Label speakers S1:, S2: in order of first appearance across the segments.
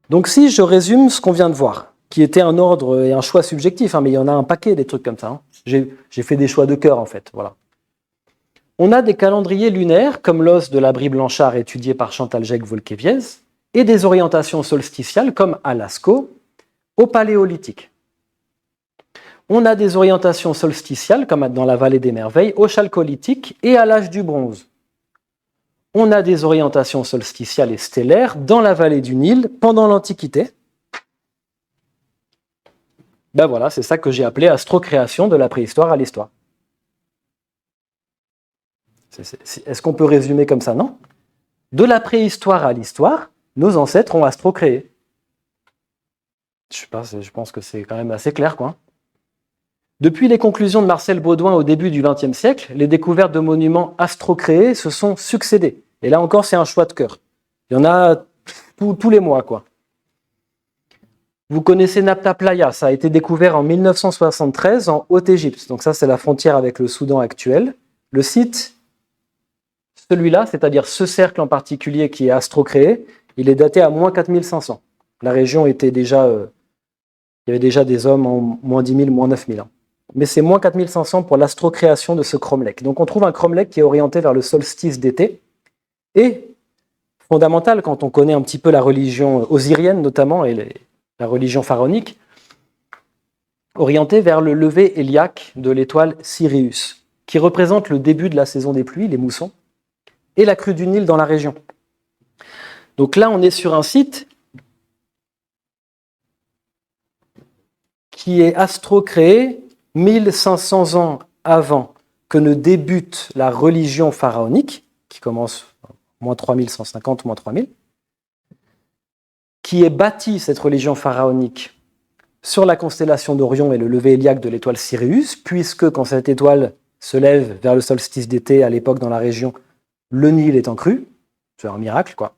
S1: Donc si je résume ce qu'on vient de voir, qui était un ordre et un choix subjectif, mais il y en a un paquet des trucs comme ça. J'ai fait des choix de cœur en fait, voilà. On a des calendriers lunaires, comme l'os de l'abri Blanchard étudié par Chantal Jecques-Volkeviez, et des orientations solsticiales, comme à Lascaux, au Paléolithique. On a des orientations solsticiales, comme dans la vallée des merveilles, au Chalcolithique et à l'âge du bronze. On a des orientations solsticiales et stellaires dans la vallée du Nil pendant l'Antiquité. Ben voilà, c'est ça que j'ai appelé astrocréation de la préhistoire à l'histoire. Est-ce qu'on peut résumer comme ça? Non. De la préhistoire à l'histoire, nos ancêtres ont astrocréé. Je pense que c'est quand même assez clair, quoi. Depuis les conclusions de Marcel Baudouin au début du XXe siècle, les découvertes de monuments astrocréés se sont succédées. Et là encore, c'est un choix de cœur. Il y en a tous les mois, quoi. Vous connaissez Nabta Playa, ça a été découvert en 1973 en Haute-Égypte. Donc ça, c'est la frontière avec le Soudan actuel. Le site, celui-là, c'est-à-dire ce cercle en particulier qui est astrocréé, il est daté à moins 4500. La région était déjà... il y avait déjà des hommes en moins 10 000, moins 9 000 ans. Mais c'est moins 4500 pour l'astrocréation de ce cromlech. Donc on trouve un cromlech qui est orienté vers le solstice d'été. Et fondamental quand on connaît un petit peu la religion osirienne notamment, et la religion pharaonique, orienté vers le lever héliaque de l'étoile Sirius, qui représente le début de la saison des pluies, les moussons, et la crue du Nil dans la région. Donc là, on est sur un site qui est astrocréé 1500 ans avant que ne débute la religion pharaonique, qui commence moins 3150, moins 3000, qui est bâtie, cette religion pharaonique, sur la constellation d'Orion et le lever héliaque de l'étoile Sirius, puisque quand cette étoile se lève vers le solstice d'été, à l'époque dans la région, le Nil est en crue, c'est un miracle, quoi.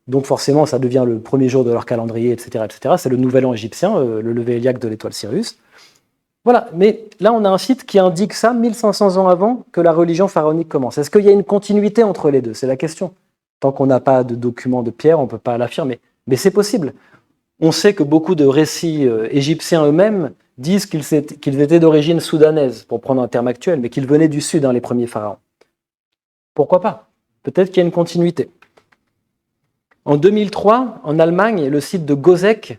S1: Donc forcément, ça devient le premier jour de leur calendrier, etc., etc. C'est le nouvel an égyptien, le lever héliaque de l'étoile Sirius. Voilà, mais là, on a un site qui indique ça 1500 ans avant que la religion pharaonique commence. Est-ce qu'il y a une continuité entre les deux? C'est la question. Tant qu'on n'a pas de documents de pierre, on ne peut pas l'affirmer. Mais c'est possible. On sait que beaucoup de récits égyptiens eux-mêmes disent qu'ils étaient d'origine soudanaise, pour prendre un terme actuel, mais qu'ils venaient du sud, les premiers pharaons. Pourquoi pas? Peut-être qu'il y a une continuité. En 2003, en Allemagne, le site de Gozek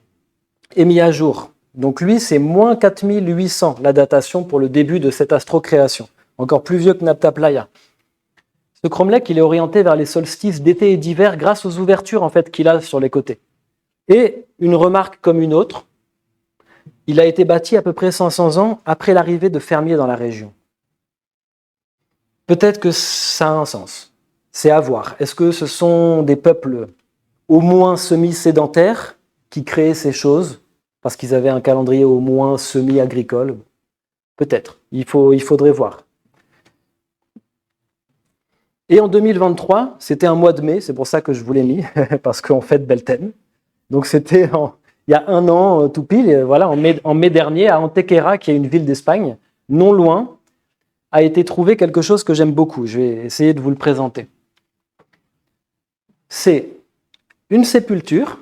S1: est mis à jour. Donc lui, c'est moins 4800, la datation pour le début de cette astrocréation. Encore plus vieux que Nabta Playa. Ce cromlech, il est orienté vers les solstices d'été et d'hiver grâce aux ouvertures en fait, qu'il a sur les côtés. Et une remarque comme une autre, il a été bâti à peu près 500 ans après l'arrivée de fermiers dans la région. Peut-être que ça a un sens. C'est à voir. Est-ce que ce sont des peuples au moins semi-sédentaires qui créaient ces choses parce qu'ils avaient un calendrier au moins semi-agricole? Peut-être. Il faudrait voir. Et en 2023, c'était un mois de mai, c'est pour ça que je vous l'ai mis, parce qu'on fête Beltane. Donc c'était il y a un an tout pile, voilà, en mai dernier, à Antequera, qui est une ville d'Espagne, non loin, a été trouvé quelque chose que j'aime beaucoup. Je vais essayer de vous le présenter. C'est une sépulture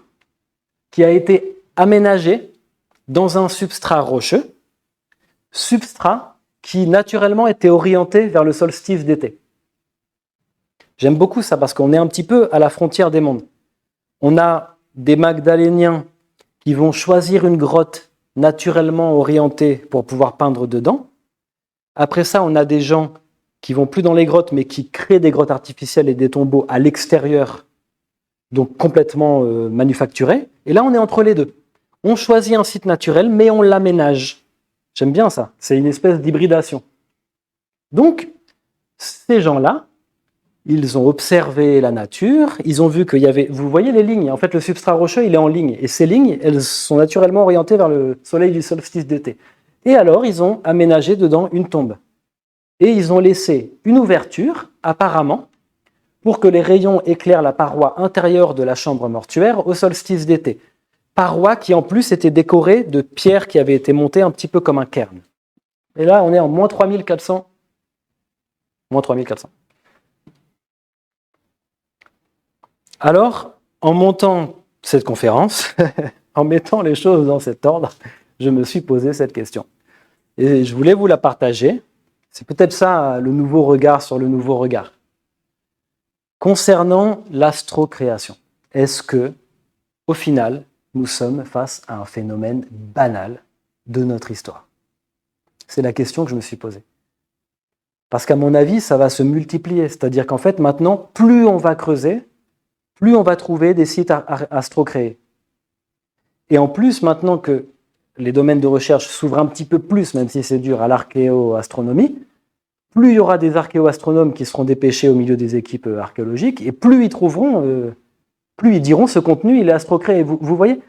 S1: qui a été aménagée dans un substrat rocheux, substrat qui naturellement était orienté vers le solstice d'été. J'aime beaucoup ça parce qu'on est un petit peu à la frontière des mondes. On a des Magdaléniens qui vont choisir une grotte naturellement orientée pour pouvoir peindre dedans. Après ça, on a des gens qui vont plus dans les grottes mais qui créent des grottes artificielles et des tombeaux à l'extérieur, donc complètement manufacturés. Et là, on est entre les deux. On choisit un site naturel mais on l'aménage. J'aime bien ça. C'est une espèce d'hybridation. Donc, ces gens-là, ils ont observé la nature, ils ont vu qu'il y avait... Vous voyez les lignes, en fait le substrat rocheux il est en ligne, et ces lignes, elles sont naturellement orientées vers le soleil du solstice d'été. Et alors ils ont aménagé dedans une tombe. Et ils ont laissé une ouverture, apparemment, pour que les rayons éclairent la paroi intérieure de la chambre mortuaire au solstice d'été. Paroi qui en plus était décorée de pierres qui avaient été montées un petit peu comme un cairn. Et là on est en moins 3400. Moins 3400. Alors, en montant cette conférence, en mettant les choses dans cet ordre, je me suis posé cette question. Et je voulais vous la partager. C'est peut-être ça le nouveau regard sur le nouveau regard. Concernant l'astrocréation, est-ce que, au final, nous sommes face à un phénomène banal de notre histoire? C'est la question que je me suis posée. Parce qu'à mon avis, ça va se multiplier. C'est-à-dire qu'en fait, maintenant, plus on va creuser, plus on va trouver des sites astrocréés. Et en plus, maintenant que les domaines de recherche s'ouvrent un petit peu plus, même si c'est dur, à l'archéoastronomie, plus il y aura des archéoastronomes qui seront dépêchés au milieu des équipes archéologiques, et plus ils trouveront, plus ils diront ce contenu, il est astrocréé. Vous voyez?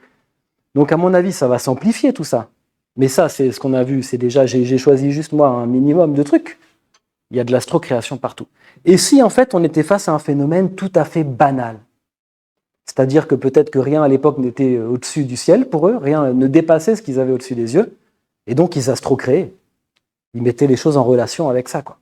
S1: Donc à mon avis, ça va s'amplifier tout ça. Mais ça, c'est ce qu'on a vu, c'est déjà, j'ai choisi juste moi un minimum de trucs. Il y a de l'astrocréation partout. Et si en fait on était face à un phénomène tout à fait banal, c'est-à-dire que peut-être que rien à l'époque n'était au-dessus du ciel pour eux, rien ne dépassait ce qu'ils avaient au-dessus des yeux, et donc ils astrocréaient. Ils mettaient les choses en relation avec ça, quoi.